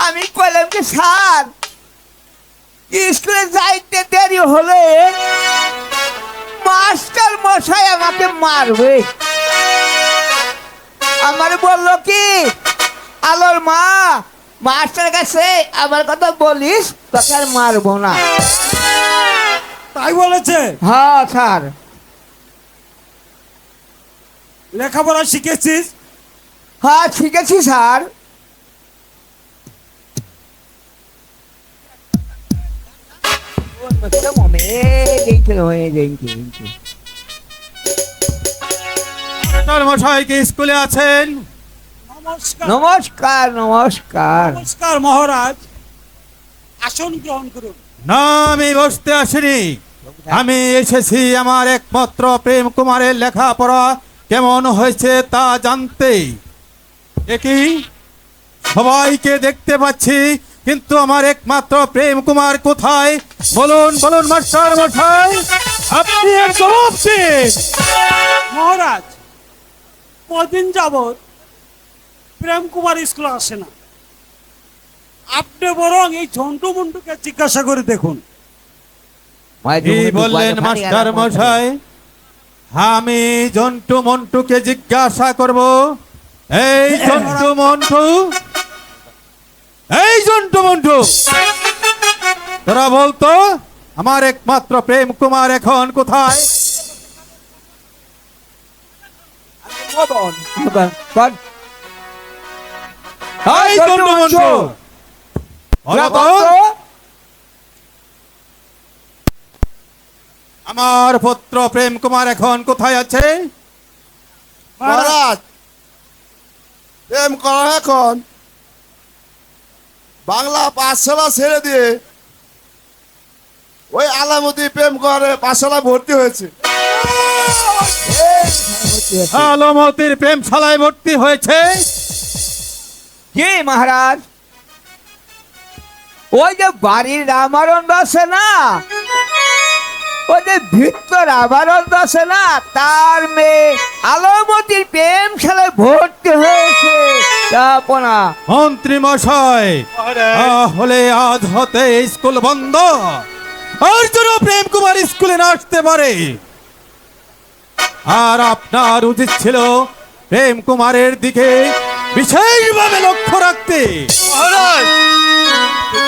আমি কইলাম কি স্যার, স্কুলে যাইতে দেরি হলে মাস্টার মশাই আমাকে মারবে। আমার বললো কি, আলোর মা মাস্টার কাছে আমার কথা বলিস, তোকে আর মারবো না। তাই বলেছে? হ্যাঁ স্যার। লেখাপড়া শিখেছিস? হ্যাঁ শিখেছি স্যার। মাস্টার মশাই কি স্কুলে আছেন? নমস্কার। নমস্কার নমস্কার। নমস্কার মহারাজ, আসন গ্রহণ করুন। না, আমি বসতে আসিনি। আমি এসেছি আমার একমাত্র প্রেম কুমারের লেখাপড়া কেমন হয়েছে তা জানতে। একই সবাইকে দেখতে পাচ্ছি, কিন্তু আমার একমাত্র প্রেম কুমার কোথায়? বলুন বলুন মাস্টার মশাই, আপনি এর জবাব দিন। মহারাজ, কদিন যাবৎ প্রেম কুমার স্কুলে আসে না। আপনি বরং এই ঝন্টু মন্টুকে জিজ্ঞাসা করে দেখুন। কি বললেন মাস্টার মশাই? আমি জন্টু মন্টুকে জিজ্ঞাসা করব। এই জন্টু মন্টু, এই জন্টু মন্টু, তোরা বলতো আমার একমাত্র প্রেম কুমার এখন কোথায়? এই জন্টু মন্টু, বলো তো, আমার পুত্র প্রেম কুমার এখন কোথায় আছে? মহারাজ, প্রেম করা এখন বাংলা পাঠশালা ছেড়ে দিয়ে ওই আলামতি প্রেম করে পাঠশালা ভর্তি হয়েছে। আলমতির প্রেমশালায় ভর্তি হয়েছে? কি মহারাজ, ওই যে বাড়ির রামানন্দ আছে না, ওই যে ভিতর রামানন্দ আছে না, তার মেয়ে আলমতির প্রেম খেলায় ভর্তি হয়েছে। আপনা মন্ত্রী মশাই, তাহলে আজ হতে স্কুল বন্ধ, আর যেন প্রেম কুমার স্কুলে না আসতে পারে। আর আপনার উচিত ছিল প্রেম কুমারের দিকে বিশেষভাবে লক্ষ্য রাখতে। মহারাজ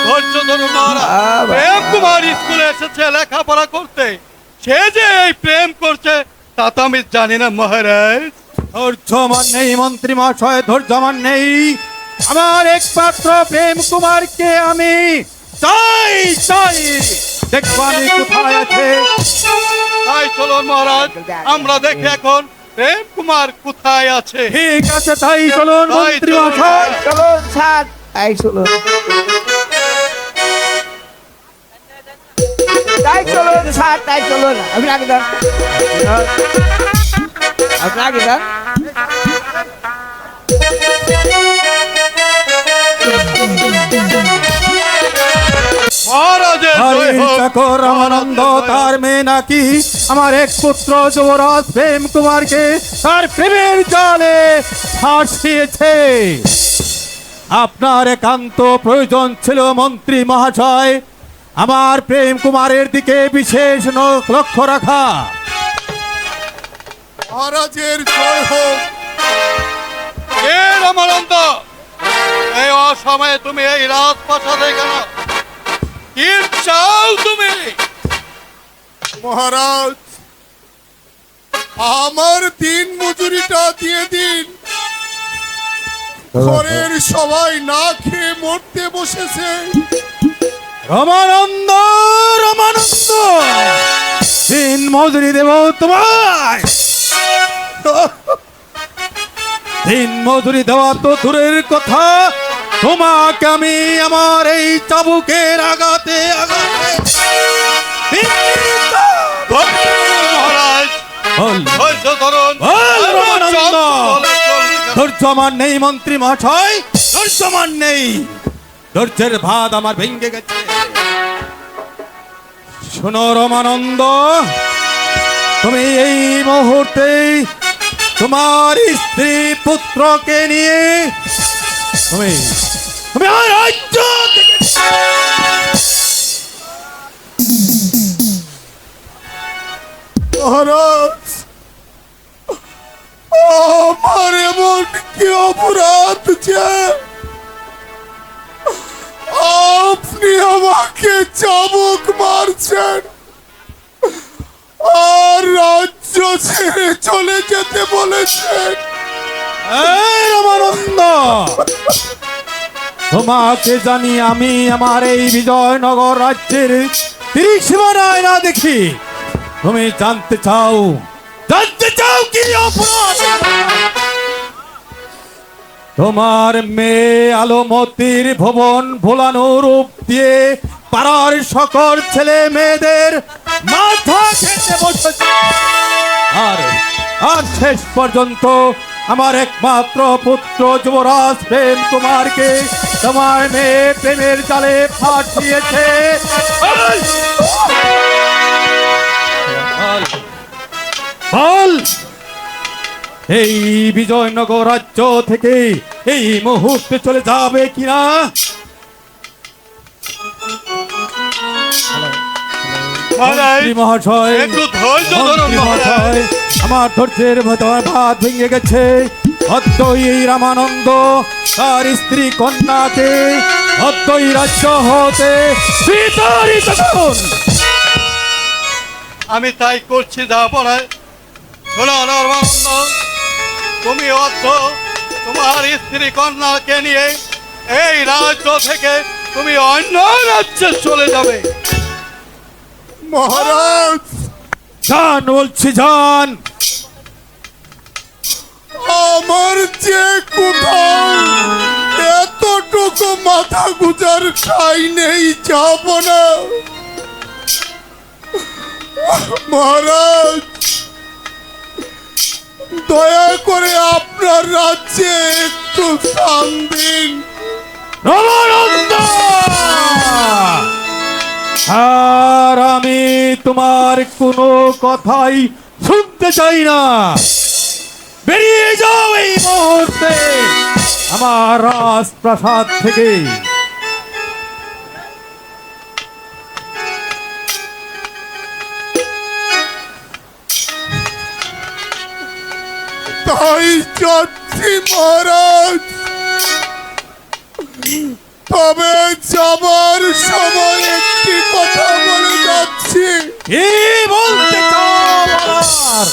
ধৈর্য ধরুন মহারাজ। প্রেম কুমার স্কুলে এসেছে লেখাপড়া করতে, সে যে এই প্রেম করছে তা তো আমি জানি না মহারাজ। ধৈর্য আমার নেই মন্ত্রী মহাশয়, ধৈর্য আমার নেই। আমার একমাত্র প্রেম কুমারকে আমি চাই চাই, দেখবো আমি কোথায় আছে। তাই চলুন মহারাজ, আমরা দেখি এখন প্রেম কুমার কোথায় আছে। ঠিক আছে, তাই চলুন তাই মন্ত্রী চলুন। মহাশয়। চলুন স্যার, এই চলুন, তাই চলুন স্যার, তাই চলুন। আপনি আগে যান, আপনি আগে যান। মহারাজের জয় হোক। চাকর রামানন্দ তার মেয়ে নাকি আমার এক পুত্র যুবরাজ প্রেম কুমারকে তার প্রেমের জালে ফাঁসিয়েছে। আপনার একান্ত প্রয়োজন ছিল মন্ত্রী মহাশয় আমার প্রেম কুমারের দিকে বিশেষ লক্ষ্য রাখা। মহারাজের জয় হোক। হে রামানন্দ, এই অসময়ে তুমি এই রাজপ্রাসাদে কেন? কি চাও তুমি? মহারাজ, আমার দিন মজুরিটা দিয়ে দিন। ঘরের সবাই না খেয়ে মরতে বসেছে। রামানন্দ, রামানন্দ, দিন মজুরি দেব তোমায়। দিন মজুরি দেওয়া তো দূরের কথা, তোমাকে আমি আমার এই চাবুকের আঘাতে আঘাতে মহারাজ বল, ধৈর্য ধরুন। বল রামানন্দ। চলে, চলে। ধৈর্য আমার নেই মন্ত্রী মহাশয়, ধৈর্য আমার নেই। ধৈর্যের ভাত আমার ভেঙে গেছে। শোনো রামানন্দ, তুমি এই মুহূর্তে তোমার স্ত্রী পুত্রকে নিয়ে তুমি তুমি আমার রাজ্য থেকে মহারাজ, আমার এমন কি অপরাধ যে আপনি আমাকে চাবুক মারছেন আর রাজ্য ছেড়ে চলে যেতে বলেছেন? এই রামানন্দ, তোমাকে জানি আমি আমার এই বিজয়নগর রাজ্যের 30 সীমানায় না দেখি। তুমি জানতে চাও কি অপরাধ? তোমার মেয়ে আলোমতির ভুবন ভোলানো রূপ দিয়ে পাড়ার সকল ছেলে মেয়েদের মাথা খেতে বসেছে। আর শেষ পর্যন্ত আমার একমাত্র পুত্র যুবরাজ প্রেম কুমারকে তোমার মেয়ে প্রেমের জালে ফাঁসিয়েছে। বল, এই বিজয়নগর রাজ্য থেকে এই মুহূর্তে চলে যাবে কিনা? মন্ত্রী মহাশয়, একটু ধৈর্য ধরুন মন্ত্রী মহারাজ। মহাশয়, আমার ধৈর্যের ভাত ভেঙে গেছে। অদ্যই এই রামানন্দ তার স্ত্রী কন্যাকে অদ্যই রাজ্য হতে বিতাড়িত করুন। আমি তাই করছি যা পড়ায়। শোনো রামানন্দ, তুমি অর্থ তোমার স্ত্রী কন্যাকে নিয়ে এই রাজ্য থেকে তুমি অন্য রাজ্যে চলে যাবে। মহারাজ, যান বলছি, যান। আমার যে কোথাও এতটুকু মাথা গুজার ঠাই নেই, যাব না। মহারাজ, দয়া করে আপনার রাজ্যে একটু স্থান দিন। রামানন্দ, আর আমি তোমার কোনো কথাই শুনতে চাই না। বেরিয়ে যাও এই মুহূর্তে আমার রাজপ্রাসাদ থেকে। তাই যাচ্ছি মহারাজ। তবে যাবার সময় একটি কথা বলে যাচ্ছি। কি বলতে চাও আমার?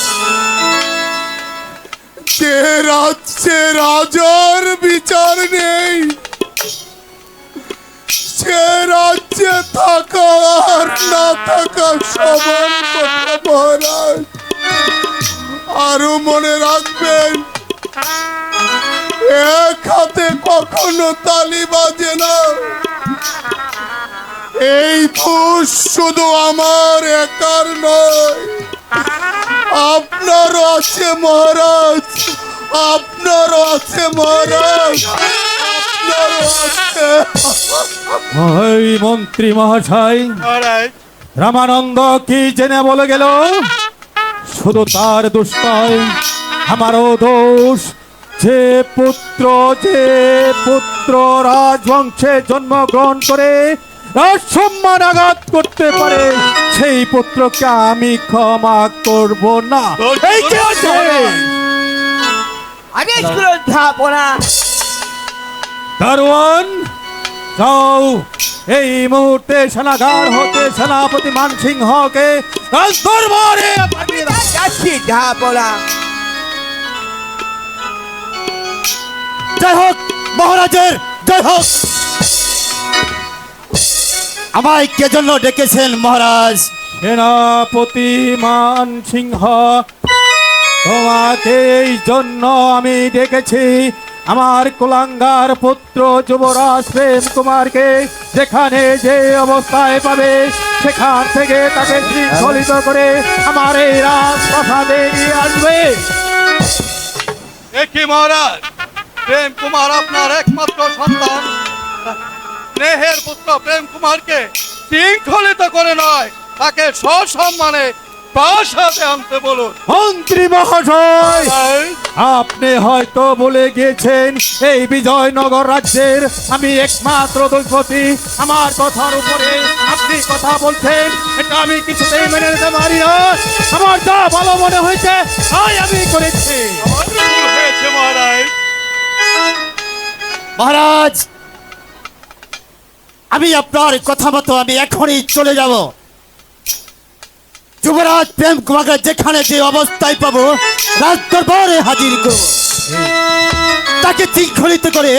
যে রাজ্যে রাজার বিচার নেই, সে রাজ্যে থাকা আর না থাকা সমান কথা মহারাজ। আরো মনে রাখবেন, এক হাতে কখনো তালি বাজে না। এই দোষ শুধু আমার একার নয়, আপনারও আছে মহারাজ, আপনারও আছে মহারাজ, আপনারও আছে। ওই মন্ত্রী মহাশয় রামানন্দ কি জেনে বলে গেল? শুধু তার দোষ নয়, আমারও দোষ। যে পুত্র রাজবংশে জন্মগ্রহণ করে রাজসম্মান আঘাত করতে পারে, সেই পুত্রকে আমি ক্ষমা করব না। এই কি হচ্ছে? আদেশ করুন ঝাপনা। দারোয়ান, যাও এই মুহূর্তে সেনাগার হতে সেনাপতি মানসিংহকে রাজদরবারে পাঠিয়ে দাও। যাচ্ছি ঝাপনা। জয় হোক মহারাজের, জয় হোক। আমায় কে জন্য ডেকেছেন মহারাজ? সেনাপতি মানসিংহ, তোমাকে এই জন্য আমি ডেকেছি। আমার কুলাঙ্গার পুত্র যুবরাজ প্রেম কুমারকে যেখানে যে অবস্থায় পাবে, সেখান থেকে তাকে শৃঙ্খলিত করে আমার এই রাজপ্রাসাদে নিয়ে আসবে। কি মহারাজ, প্রেম কুমার আপনার একমাত্র সন্তান। স্নেহের পুত্র প্রেম কুমারকে শৃঙ্খলিত করে নয়, তাকে সসম্মানে প্রাসাদে আনতে বলুন। মন্ত্রী মহাশয়, আপনি হয়তো বলে গিয়েছেন এই বিজয়নগর রাজ্যের আমি একমাত্র দৈপতি। আমার কথার উপরে আপনি কথা বলছেন, এটা আমি কিছুতেই মেনে নিতে পারি না। আমার যা ভালো মনে হয়েছে তাই আমি করেছি। হয়েছে মহারাজ। মহারাজ, আমি আপনার কথা মতো আমি এখনই চলে যাব। যুবরাজ প্রেম কুমারকে যেখানে যে অবস্থায় পাবো রাজদরবারে হাজির করব, তাকে শৃঙ্খলিত করে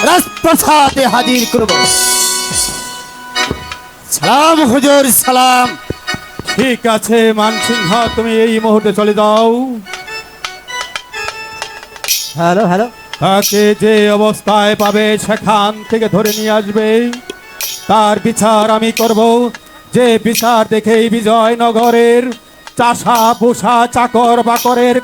রাজপ্রাসাদে হাজির করব। সালাম হুজুর, সালাম। ঠিক আছে মানসিংহ, তুমি এই মুহূর্তে চলে যাও। Hello hello. তাকে যে অবস্থায় পাবে সেখান থেকে ধরে নিয়ে আসবে, তার বিচার আমি করব। যে বিচার দেখেই বিজয়নগরের চাষা ভূষা চাকর বাকরের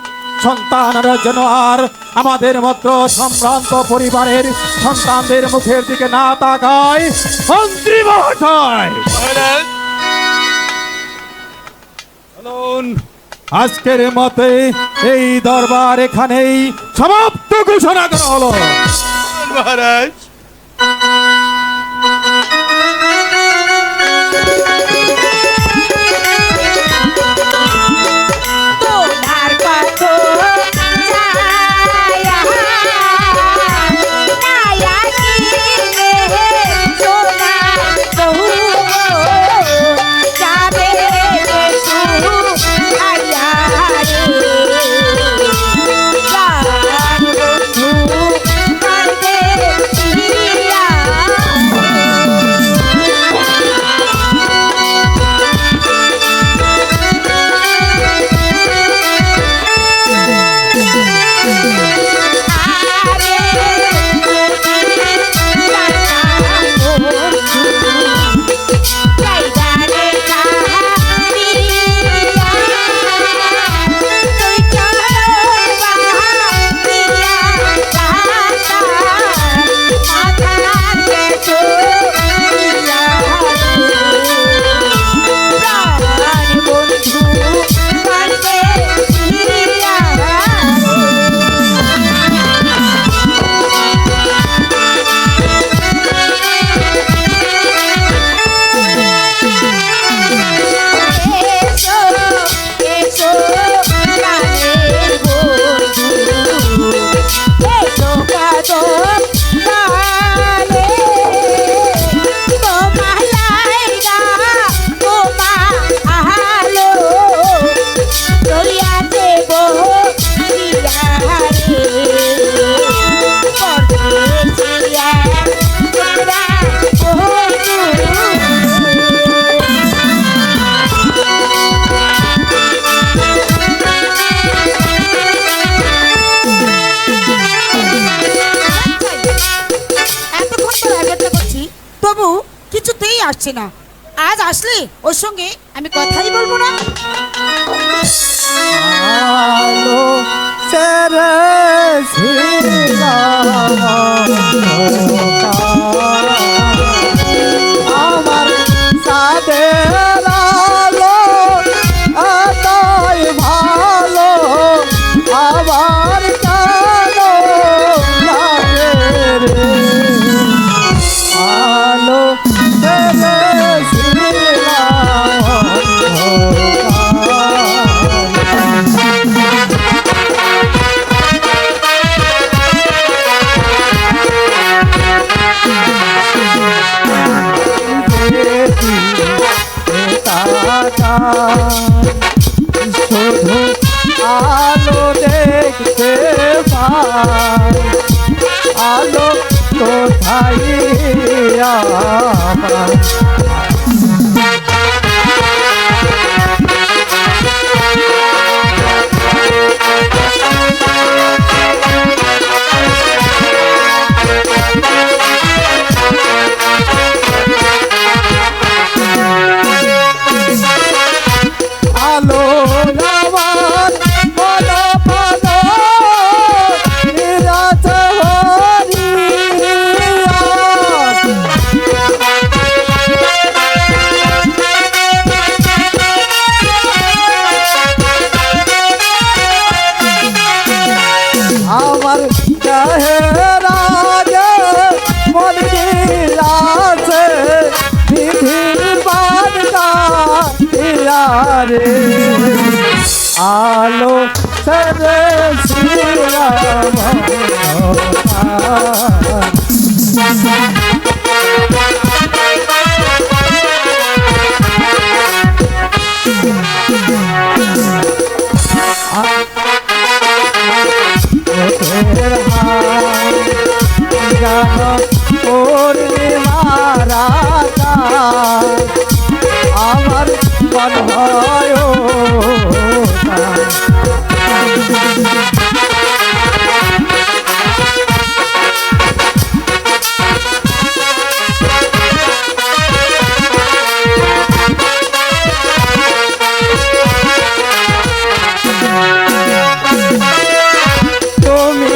সন্তানরা যেন আর আমাদের মতো সম্ভ্রান্ত পরিবারের সন্তানদের মুখের দিকে না তাকায়। মন্ত্রী মহাশয়, চলুন, আজকের মতে এই দরবার এখানেই সমাপ্ত ঘোষণা করা হলো। মহারাজ, তোমার কথা যায়া নায়াকিলে সোনা বহু যাবে সু আয়া রে প্রাণ বন্ধু কাঁদে তবু কিছুতেই আসছে না। আজ আসলে ওর সঙ্গে আমি কথাই বলবো না। আলো সেরে আমার সাদের আলো এতই ভালো আবার কালো লাগে রে আলো সেরে শুধু আলো দেখতে পাই আলো কোথায় আমার আলো আমার বল পদ নিরাত আমার গায়ের আগে মন্দির আছে বিধির বাদা রে আলো সরে শিরাম আমার মন হয় তুমি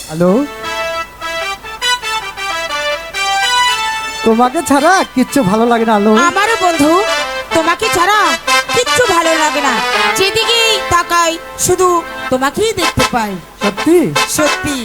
হ্যালো তোমাকে ছাড়া কিচ্ছু ভালো লাগে না আলো আমারও বন্ধু, তোমাকে ছাড়া কিচ্ছু ভালো লাগে না। যেদিকেই তাকাই শুধু তোমাকেই দেখতে পাই। সত্যি সত্যি।